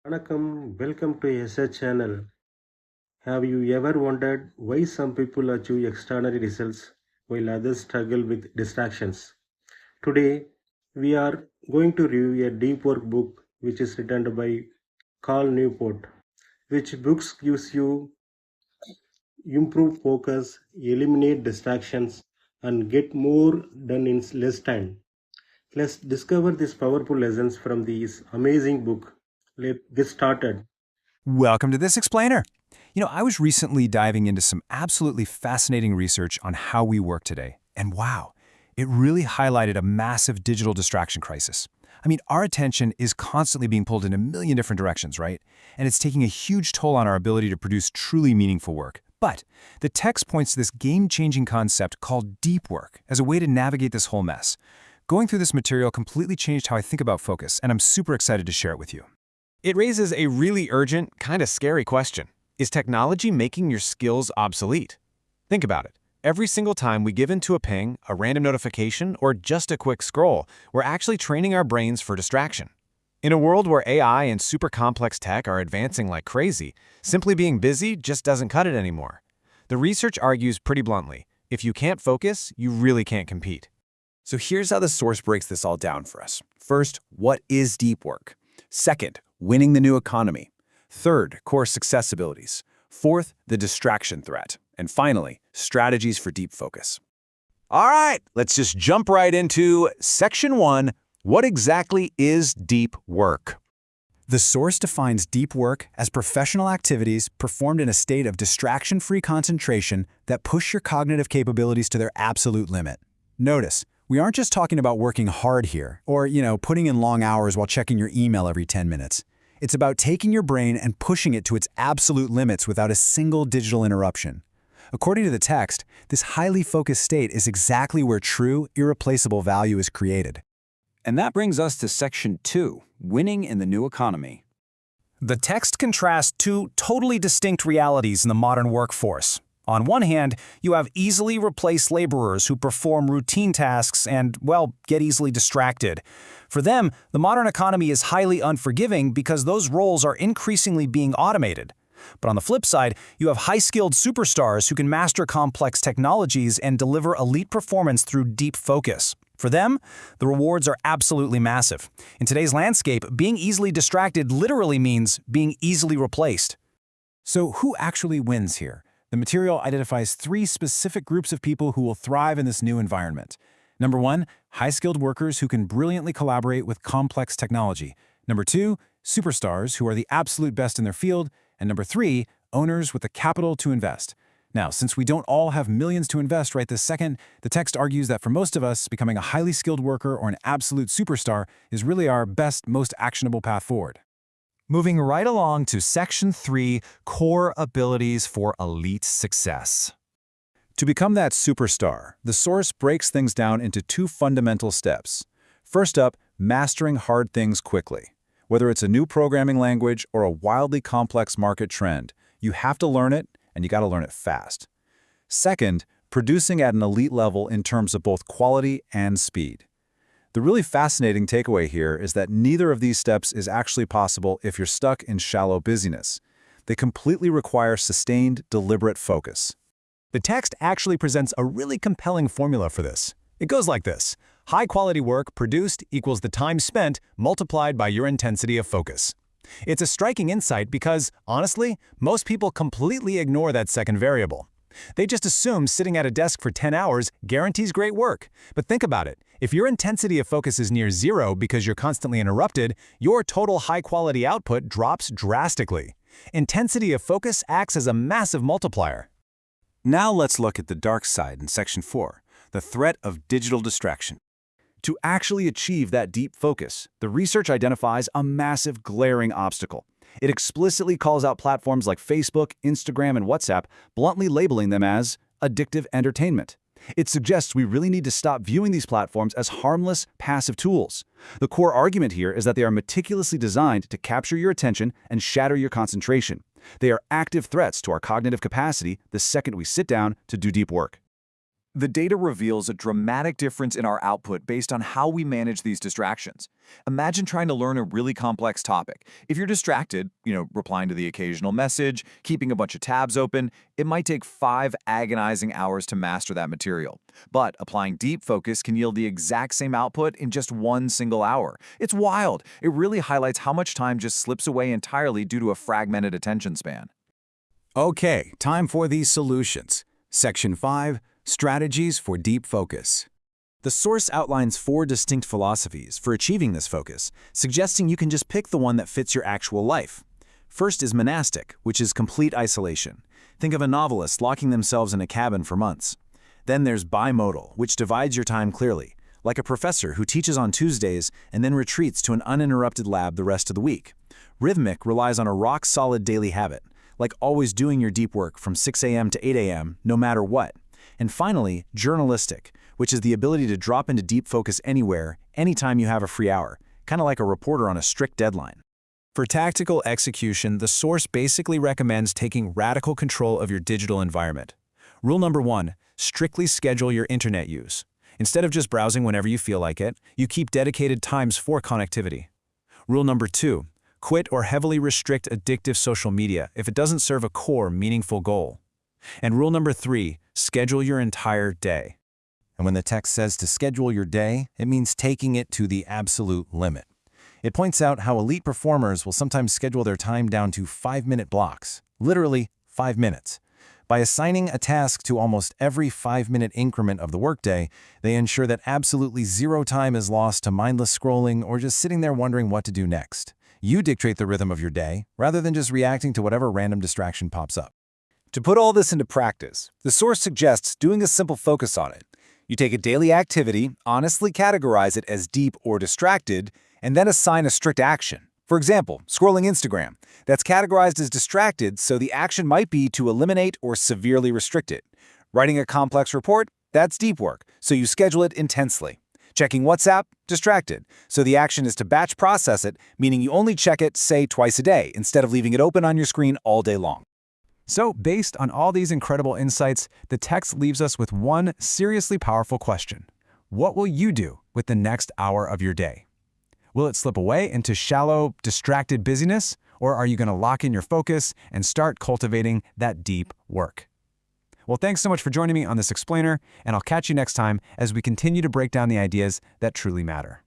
Vanakkam, welcome to SS channel. Have you ever wondered why some people achieve extraordinary results while others struggle with distractions? Today, we are going to review a deep work book which is written by Carl Newport, which books gives you improve focus, eliminate distractions, and get more done in less time. Let's discover these powerful lessons from this amazing book. Let's get started. Welcome to This Explainer. I was recently diving into some absolutely fascinating research on how we work today. And wow, it really highlighted a massive digital distraction crisis. Our attention is constantly being pulled in a million different directions, right? And it's taking a huge toll on our ability to produce truly meaningful work. But the text points to this game-changing concept called deep work as a way to navigate this whole mess. Going through this material completely changed how I think about focus, and I'm super excited to share it with you. It raises a really urgent, kind of scary question. Is technology making your skills obsolete? Think about it. Every single time we give in to a ping, a random notification, or just a quick scroll, we're actually training our brains for distraction. In a world where AI and super complex tech are advancing like crazy, simply being busy just doesn't cut it anymore. The research argues pretty bluntly, if you can't focus, you really can't compete. So here's how the source breaks this all down for us. First, what is deep work? Second, winning the new economy. Third, core success abilities. Fourth, the distraction threat. And finally, strategies for deep focus. All right, let's just jump right into Section 1. What exactly is deep work? The source defines deep work as professional activities performed in a state of distraction-free concentration that push your cognitive capabilities to their absolute limit. Notice, we aren't just talking about working hard here, or, putting in long hours while checking your email every 10 minutes. It's about taking your brain and pushing it to its absolute limits without a single digital interruption. According to the text, this highly focused state is exactly where true, irreplaceable value is created. And that brings us to Section 2, winning in the new economy. The text contrasts two totally distinct realities in the modern workforce. On one hand, you have easily replaced laborers who perform routine tasks and, get easily distracted. For them, the modern economy is highly unforgiving because those roles are increasingly being automated. But on the flip side, you have high-skilled superstars who can master complex technologies and deliver elite performance through deep focus. For them, the rewards are absolutely massive. In today's landscape, being easily distracted literally means being easily replaced. So who actually wins here? The material identifies three specific groups of people who will thrive in this new environment. Number one, high-skilled workers who can brilliantly collaborate with complex technology. Number two, superstars who are the absolute best in their field. And number three, owners with the capital to invest. Now, since we don't all have millions to invest right this second, the text argues that for most of us, becoming a highly skilled worker or an absolute superstar is really our best, most actionable path forward. Moving right along to Section 3, core abilities for elite success. To become that superstar, the source breaks things down into two fundamental steps. First up, mastering hard things quickly. Whether it's a new programming language or a wildly complex market trend, you have to learn it, and you got to learn it fast. Second, producing at an elite level in terms of both quality and speed. The really fascinating takeaway here is that neither of these steps is actually possible if you're stuck in shallow busyness. They completely require sustained, deliberate focus. The text actually presents a really compelling formula for this. It goes like this. High-quality work produced equals the time spent multiplied by your intensity of focus. It's a striking insight because, honestly, most people completely ignore that second variable. They just assume sitting at a desk for 10 hours guarantees great work. But think about it. If your intensity of focus is near zero because you're constantly interrupted, your total high-quality output drops drastically. Intensity of focus acts as a massive multiplier. Now let's look at the dark side in Section 4, the threat of digital distraction. To actually achieve that deep focus, the research identifies a massive glaring obstacle. It explicitly calls out platforms like Facebook, Instagram, and WhatsApp, bluntly labeling them as addictive entertainment. It suggests we really need to stop viewing these platforms as harmless, passive tools. The core argument here is that they are meticulously designed to capture your attention and shatter your concentration. They are active threats to our cognitive capacity the second we sit down to do deep work. The data reveals a dramatic difference in our output based on how we manage these distractions. Imagine trying to learn a really complex topic. If you're distracted, replying to the occasional message, keeping a bunch of tabs open, it might take 5 agonizing hours to master that material. But applying deep focus can yield the exact same output in just 1 single hour. It's wild. It really highlights how much time just slips away entirely due to a fragmented attention span. Okay, time for these solutions. Section 5, Strategies for Deep Focus. The source outlines 4 distinct philosophies for achieving this focus, suggesting you can just pick the one that fits your actual life. First is monastic, which is complete isolation. Think of a novelist locking themselves in a cabin for months. Then there's bimodal, which divides your time clearly, like a professor who teaches on Tuesdays and then retreats to an uninterrupted lab the rest of the week. Rhythmic relies on a rock-solid daily habit, like always doing your deep work from 6 a.m. to 8 a.m., no matter what. And finally, journalistic, which is the ability to drop into deep focus anywhere, anytime you have a free hour, kind of like a reporter on a strict deadline. For tactical execution, the source basically recommends taking radical control of your digital environment. Rule number 1, strictly schedule your internet use. Instead of just browsing whenever you feel like it, you keep dedicated times for connectivity. Rule number 2, quit or heavily restrict addictive social media if it doesn't serve a core, meaningful goal. And rule number 3, schedule your entire day. And when the text says to schedule your day, it means taking it to the absolute limit. It points out how elite performers will sometimes schedule their time down to 5-minute blocks, literally 5 minutes. By assigning a task to almost every 5-minute increment of the workday, they ensure that absolutely 0 time is lost to mindless scrolling or just sitting there wondering what to do next. You dictate the rhythm of your day, rather than just reacting to whatever random distraction pops up. To put all this into practice, the source suggests doing a simple focus on it. You take a daily activity, honestly categorize it as deep or distracted, and then assign a strict action. For example, scrolling Instagram. That's categorized as distracted, so the action might be to eliminate or severely restrict it. Writing a complex report? That's deep work, so you schedule it intensely. Checking WhatsApp? Distracted, so the action is to batch process it, meaning you only check it, say, twice a day, instead of leaving it open on your screen all day long. So, based on all these incredible insights, the text leaves us with one seriously powerful question. What will you do with the next hour of your day? Will it slip away into shallow, distracted busyness, or are you going to lock in your focus and start cultivating that deep work? Well, thanks so much for joining me on this explainer, and I'll catch you next time as we continue to break down the ideas that truly matter.